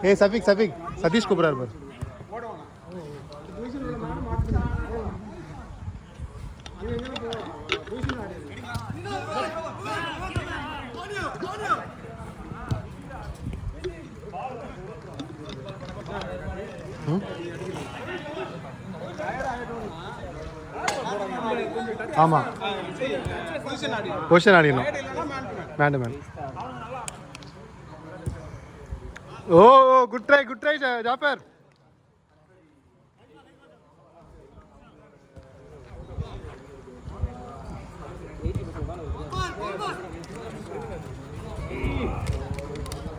ஏய் சபிக் சதீஷ் கூப்பிடுறாரு பாரு. ஆமாம் பொசிஷன் ஆடிடணும் man to man. Oh good try Jafar.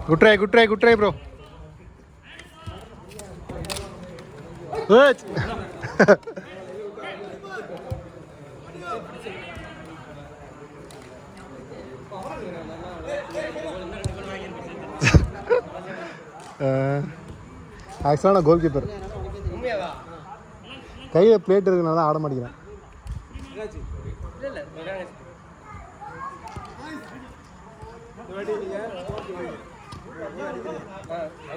Good try bro. ஆக்சுவலாக நான் கோல் கீப்பர். கையில் பிளேட் இருக்குனால தான் ஆட மாட்டேங்கிறேன்.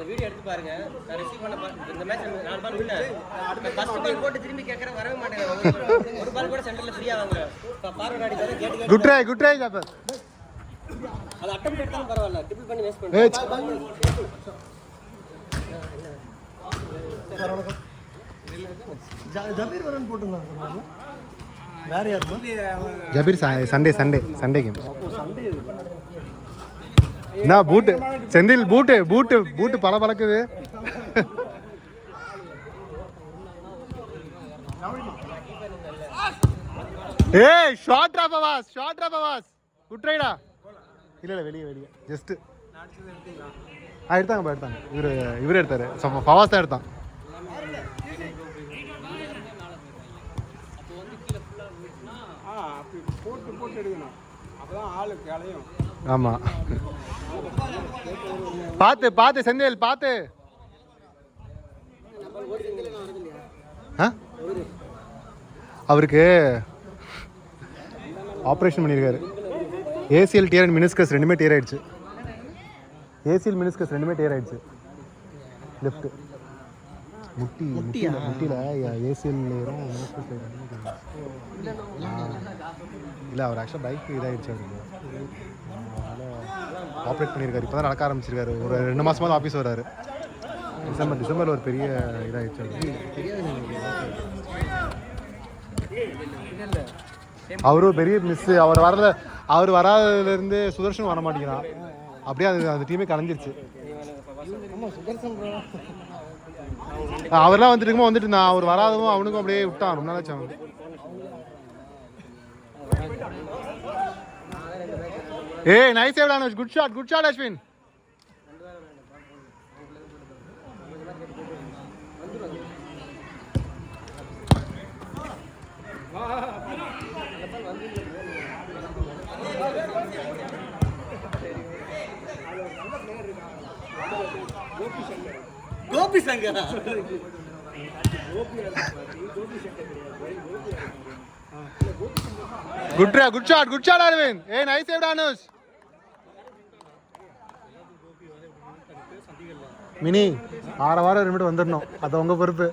வீடியோ எடுத்து பாருங்க. நான் ரிசீவ் பண்ண இந்த மேட்ச் 4 பால் வின்ன. ஃபர்ஸ்ட் பால் போட்டு திரும்பி கேக்குறேன், வரவே மாட்டேங்க. ஒரு பால் கூட சென்டர்ல ஃப்ரீயா வாங்க. ஃபார்வர்ட் அடிக்காத கேட். Good try Jaffer. அது அட்டெம்ப்ட் எடுத்தாலும் பரவாயில்லை, ட்ரிபிள் பண்ணி வேஸ்ட் பண்ணுங்க. ஜபீர் வரன் போட்டுருந்தாங்க. வேற யாரு? Jabir Sunday game. என்ன பூட்டு செந்தில் பூட்டு பல பழக்குது. ஏய் ஷார்ட் டிராப் அவாஸ் குட் ரைடா. இல்ல வெளியே ஜஸ்ட் எடுத்தாங்க. இவரு எடுத்தாரு. ஃபவாஸ் தான் எடுத்தான். போட்டு எடுக்கணும், அப்பதான் ஆளுக்கு அலையும். ஆமா பாத்து செந்தில் பாத்து. அவருக்கு ஆப்ரேஷன் பண்ணியிருக்காரு. ஏசிஎல் டியர் அண்ட் மினிஸ்கஸ் ரெண்டுமே டியர் ஆயிடுச்சு. லெஃப்ட் முட்டியில் ஏசிஎல் லேயரும் மினிஸ்கஸ் இல்லை. அவர் ஆக்சுவலாக பைக் இதாகிடுச்சு. அவருக்கு ஆப்ரேட் பண்ணியிருக்காரு. இப்போ தான் நடக்க ஆரம்பிச்சிருக்காரு. ஒரு 2 மாதமாக ஆஃபீஸ் வர்றாரு. டிசம்பரில் ஒரு பெரிய இதாகிடுச்சு அவரும் பெரிய மிஸ். அவர் வராதுலேருந்து சுதர்ஷன் வர மாட்டேங்கிறான். அப்படியே அந்த டீமே கலைஞ்சிருச்சு. அவர்லாம் வந்துட்டு நான் அவர் வராதவும் அவனுக்கும் அப்படியே விட்டான். ரொம்ப நாளாச்சு அவன். ஏய் nice save Anush. Good shot Ashwin. Gopi Shankara. Good shot Aravind. ஏய் நைஸ் சேவ் அனுஷ். மினி 6 வாரம் ரெண்டு வந்துடணும். அது உங்க பொறுப்பு.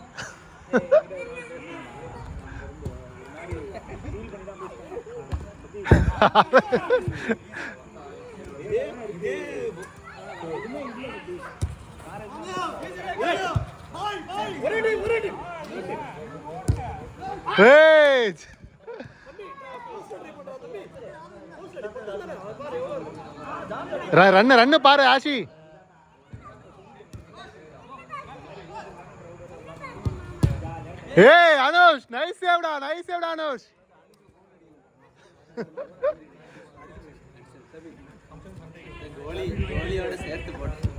ரன்னு பாரு ஆஷி. ஏய் அனுஷ் நைஸ் சேவ்டா அனுஷ். கோலியோட சேர்த்து போட்டு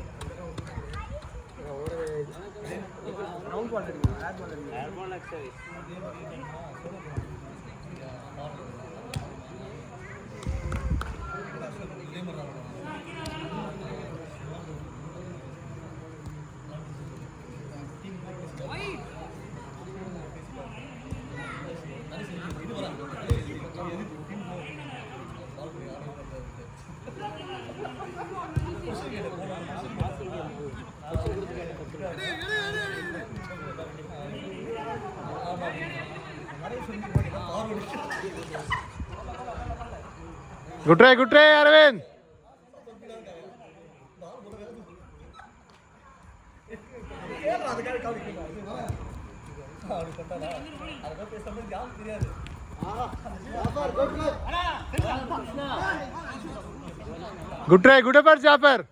Good try, Arvind. Good effort, Jafar.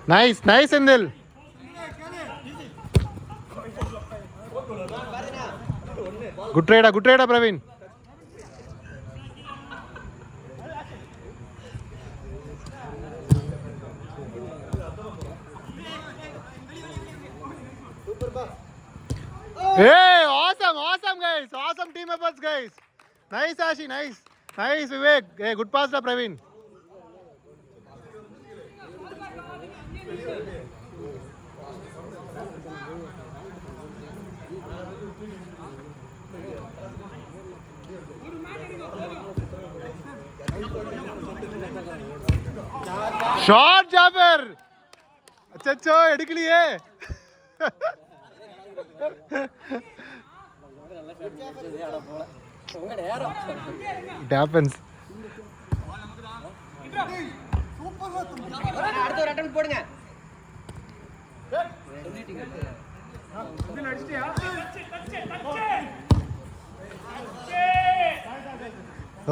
Nice, Sendil. Good trade, Praveen. Hey, awesome guys. Awesome team efforts, guys. Nice, Ashi, nice. Nice, Vivek. Hey, good pass, Praveen. Shot, Jafar. अच्छा எடுக்கலையே. It happens. அடுத்த ஒரு attempt போடுங்க.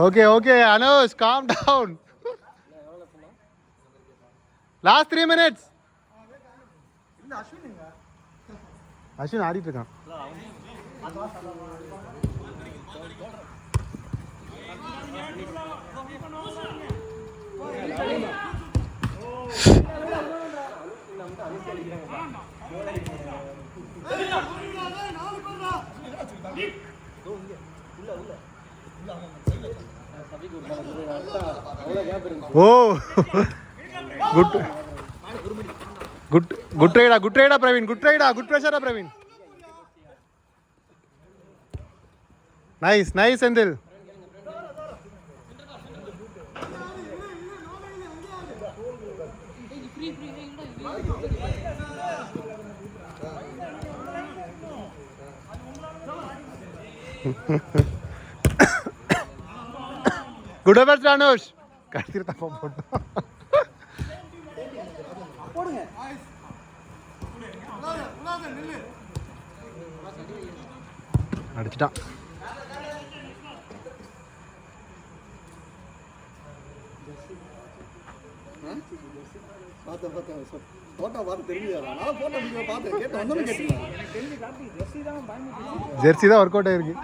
Okay, Anush, calm down. Last 3 minutes. Ashwin ஆடிட்டு இருக்கான். Oh, good trade, Praveen. Good pressure, Praveen. Nice, Sendil. Good effort, Anush. அடிச்சிட்டான். Jersey தான் work out ஆயிருக்கு.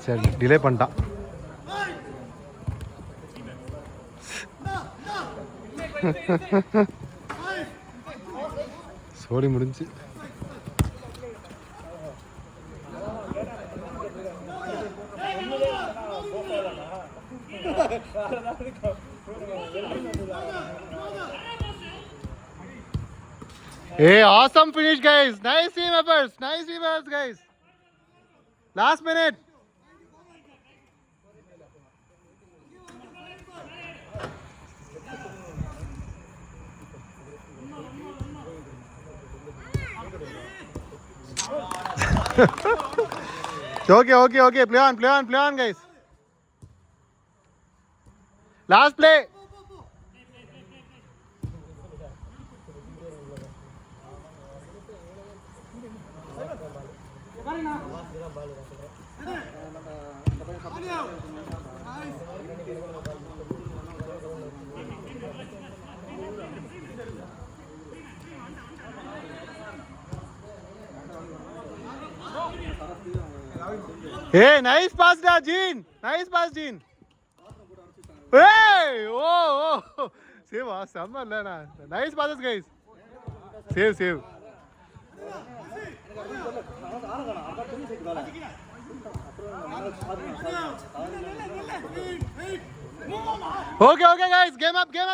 சரி, டிலே பண்ணிட்டான். சோடி முடிஞ்சு. Hey, awesome finish, guys. Nice team efforts, guys. Last minute. Okay. Play on, guys. Last play. Hey, nice pass, Gene. Hey, oh. Seva செம்ம இல்லைண்ணா nice bosses guys save okay guys game up